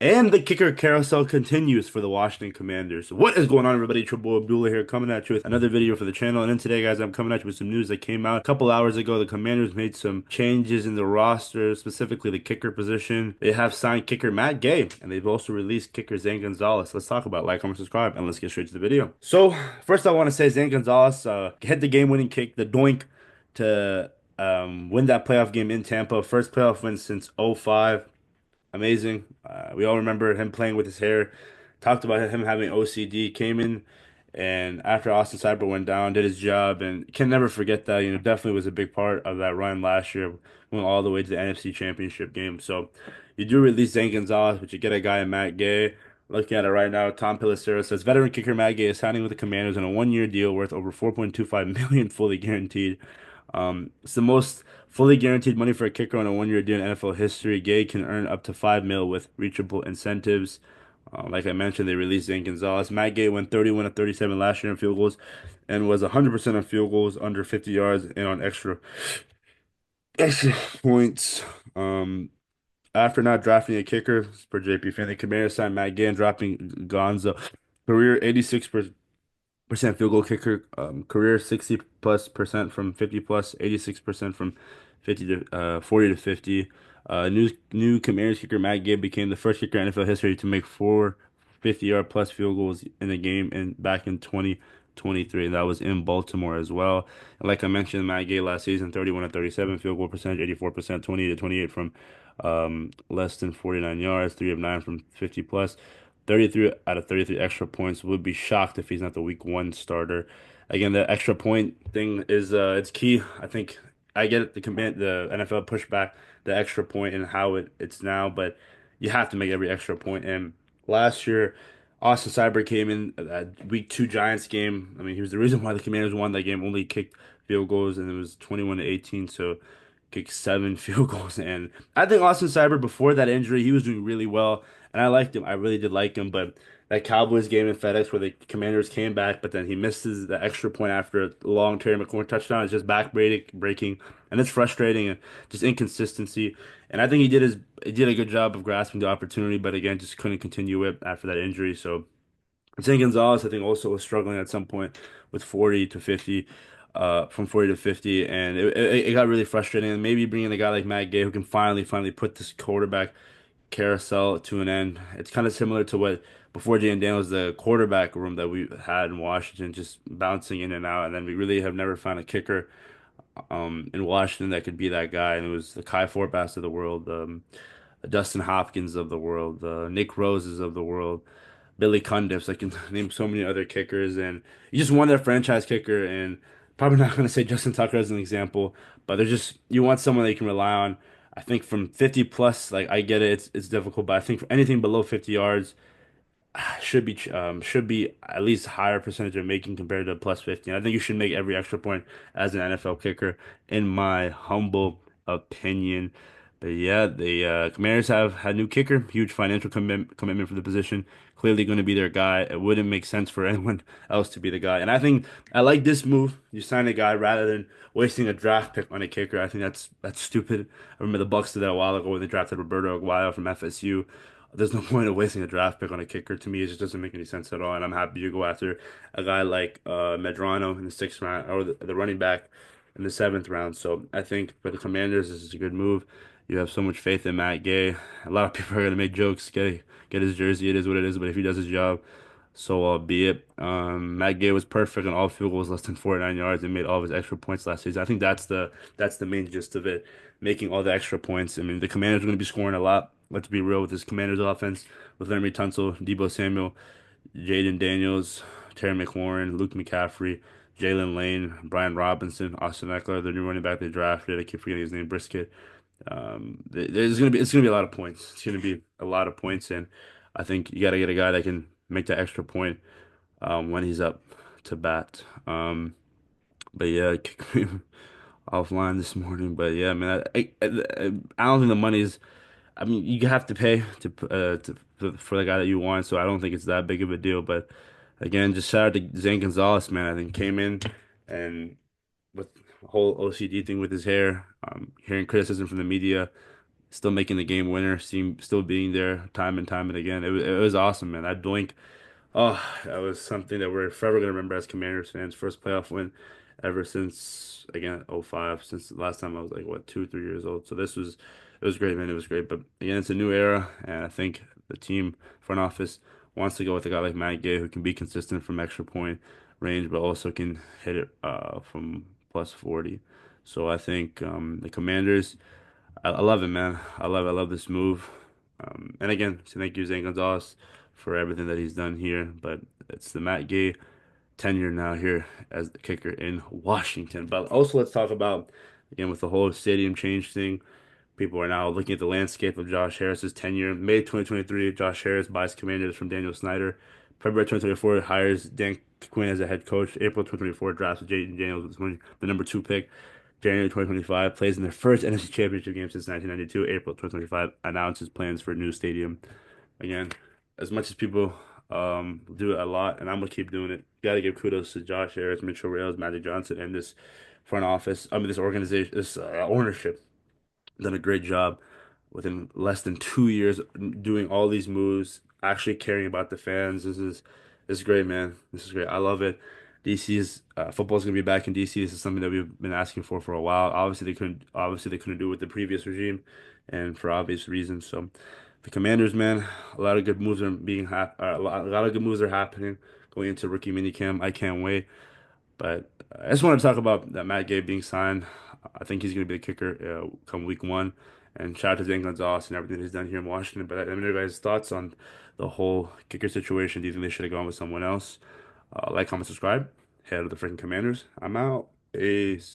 And the kicker carousel continues for the Washington Commanders. What is going on, everybody? Triple Abdullah here, coming at you with another video for the channel. And then today, guys, I'm coming at you with some news that came out a couple hours ago. The Commanders made some changes in the roster, specifically the kicker position. They have signed kicker Matt Gay, and they've also released kicker Zane Gonzalez. Let's talk about it. Like, comment, subscribe, and let's get straight to the video. So, first, I want to say Zane Gonzalez hit the game-winning kick, the doink, to win that playoff game in Tampa. First playoff win since '05. Amazing. We all remember him playing with his hair. Talked about him having OCD. Came in and after Austin Cyber went down, did his job, and can never forget that. Definitely was a big part of that run last year, went all the way to the NFC Championship game. So you do release Zane Gonzalez, but you get a guy in Matt Gay. Looking at it right now, Tom Pelissero says veteran kicker Matt Gay is signing with the Commanders on a one-year deal worth over 4.25 million, fully guaranteed. It's the most fully guaranteed money for a kicker on a one-year deal in NFL history. Gay can earn up to 5 mil with reachable incentives. Like I mentioned, they released Zane Gonzalez. Matt Gay went 31 of 37 last year in field goals and was 100% on field goals under 50 yards and on extra points. Um, After not drafting a kicker, per JP Fan, the Commanders signed Matt Gay and dropping Gonzo. Career 86% field goal kicker, career 60 plus percent from 50 plus, 86% from 50 to 40 to 50. New Commanders kicker Matt Gibb became the first kicker in NFL history to make four 50-yard plus field goals in a game back in 2023. That was in Baltimore as well. And like I mentioned, Matt Gay last season, 31 to 37 field goal percentage, 84%, 20 to 28 from less than 49 yards, 3 of 9 from 50 plus. 33 out of 33 extra points. Would be shocked if he's not the week one starter. Again, the extra point thing is it's key. I think I get it, the NFL pushback the extra point and how it's now, but you have to make every extra point. And last year, Austin Cyber came in that week two Giants game. I mean, he was the reason why the Commanders won that game. Only kicked field goals, and it was 21 to 18. So kicked seven field goals. And I think Austin Cyber before that injury, he was doing really well, and I liked him. I really did like him, but that Cowboys game in FedEx where the Commanders came back, but then he misses the extra point after a long Terry McLaurin touchdown. It's just breaking, and it's frustrating and just inconsistency. And I think he did a good job of grasping the opportunity, but again, just couldn't continue it after that injury. So Zane Gonzalez, I think, also was struggling at some point with 40 to 50, from 40 to 50, and it got really frustrating. And maybe bringing a guy like Matt Gay who can finally put this quarterback carousel to an end. It's kind of similar to what before Jay Daniels, the quarterback room that we had in Washington, just bouncing in and out, and then we really have never found a kicker in Washington that could be that guy. And it was the Kai Forbaths of the world, Dustin Hopkins of the world, Nick Roses of the world, Billy Cundiffs. I can name so many other kickers, and you just want that franchise kicker. And probably not going to say Justin Tucker as an example, but they're just you want someone that you can rely on. I think from 50 plus, like I get it, it's difficult, but I think for anything below 50 yards should be at least higher percentage of making compared to plus 50. And I think you should make every extra point as an NFL kicker, in my humble opinion. But yeah, the Commanders have had new kicker, huge financial commitment for the position. Clearly going to be their guy. It wouldn't make sense for anyone else to be the guy. And I think I like this move. You sign a guy rather than wasting a draft pick on a kicker. I think that's stupid. I remember the Bucks did that a while ago when they drafted Roberto Aguayo from FSU. There's no point of wasting a draft pick on a kicker. To me, it just doesn't make any sense at all. And I'm happy you go after a guy like Medrano in the sixth round or the running back in the seventh round. So I think for the Commanders, this is a good move. You have so much faith in Matt Gay. A lot of people are gonna make jokes. Get his jersey. It is what it is. But if he does his job, so be it. Matt Gay was perfect on all field goals less than 49 yards and made all of his extra points last season. I think that's the main gist of it, making all the extra points. I mean, the Commanders are going to be scoring a lot. Let's be real with this Commanders offense with Laremy Tunsil, Deebo Samuel, Jaden Daniels, Terry McLaurin, Luke McCaffrey, Jalen Lane, Brian Robinson, Austin Eckler, the new running back they drafted. I keep forgetting his name, Brisket. It's gonna be a lot of points. It's gonna be a lot of points, and I think you got to get a guy that can make that extra point when he's up to bat. But yeah, kicked me offline this morning. But yeah, man, I don't think the money's. I mean, you have to pay for the guy that you want, so I don't think it's that big of a deal. But again, just shout out to Zane Gonzalez, man. I think came in and with the whole OCD thing with his hair, hearing criticism from the media. still making the game winner, still being there time and time and again. It was awesome, man. That doink. Oh, that was something that we're forever gonna remember as Commanders fans. First playoff win ever since again '05. Since the last time I was like what 2, 3 years old. So this was it was great, man. It was great. But again, it's a new era, and I think the team front office wants to go with a guy like Matt Gay who can be consistent from extra point range, but also can hit it from plus 40. So I think the Commanders. I love it, man. I love this move. And again, so thank you, Zane Gonzalez, for everything that he's done here. But it's the Matt Gay tenure now here as the kicker in Washington. But also, let's talk about, again, with the whole stadium change thing. People are now looking at the landscape of Josh Harris's tenure. May 2023, Josh Harris buys Commanders from Daniel Snyder. February 2024, hires Dan Quinn as a head coach. April 2024, drafts Jaden Daniels with the number 2 pick. January 2025, plays in their first NFC Championship game since 1992. April 2025, announces plans for a new stadium. Again, as much as people do it a lot, and I'm gonna keep doing it. Gotta give kudos to Josh Harris, Mitchell Rales, Magic Johnson, and this front office. I mean, this organization, this ownership done a great job within less than 2 years doing all these moves, actually caring about the fans. This is great, man. This is great. I love it. DC's football's gonna be back in DC. This is something that we've been asking for a while. Obviously they couldn't do it with the previous regime, and for obvious reasons. So the Commanders, man, a lot of good moves are being a lot of good moves are happening going into rookie minicamp. I can't wait. But I just want to talk about that Matt Gay being signed. I think he's going to be the kicker come week 1. And shout out to Zane Gonzalez and everything he's done here in Washington. But I mean, you guys' thoughts on the whole kicker situation? Do you think they should have gone with someone else? Like, comment, subscribe. Head of the freaking Commanders. I'm out. Peace.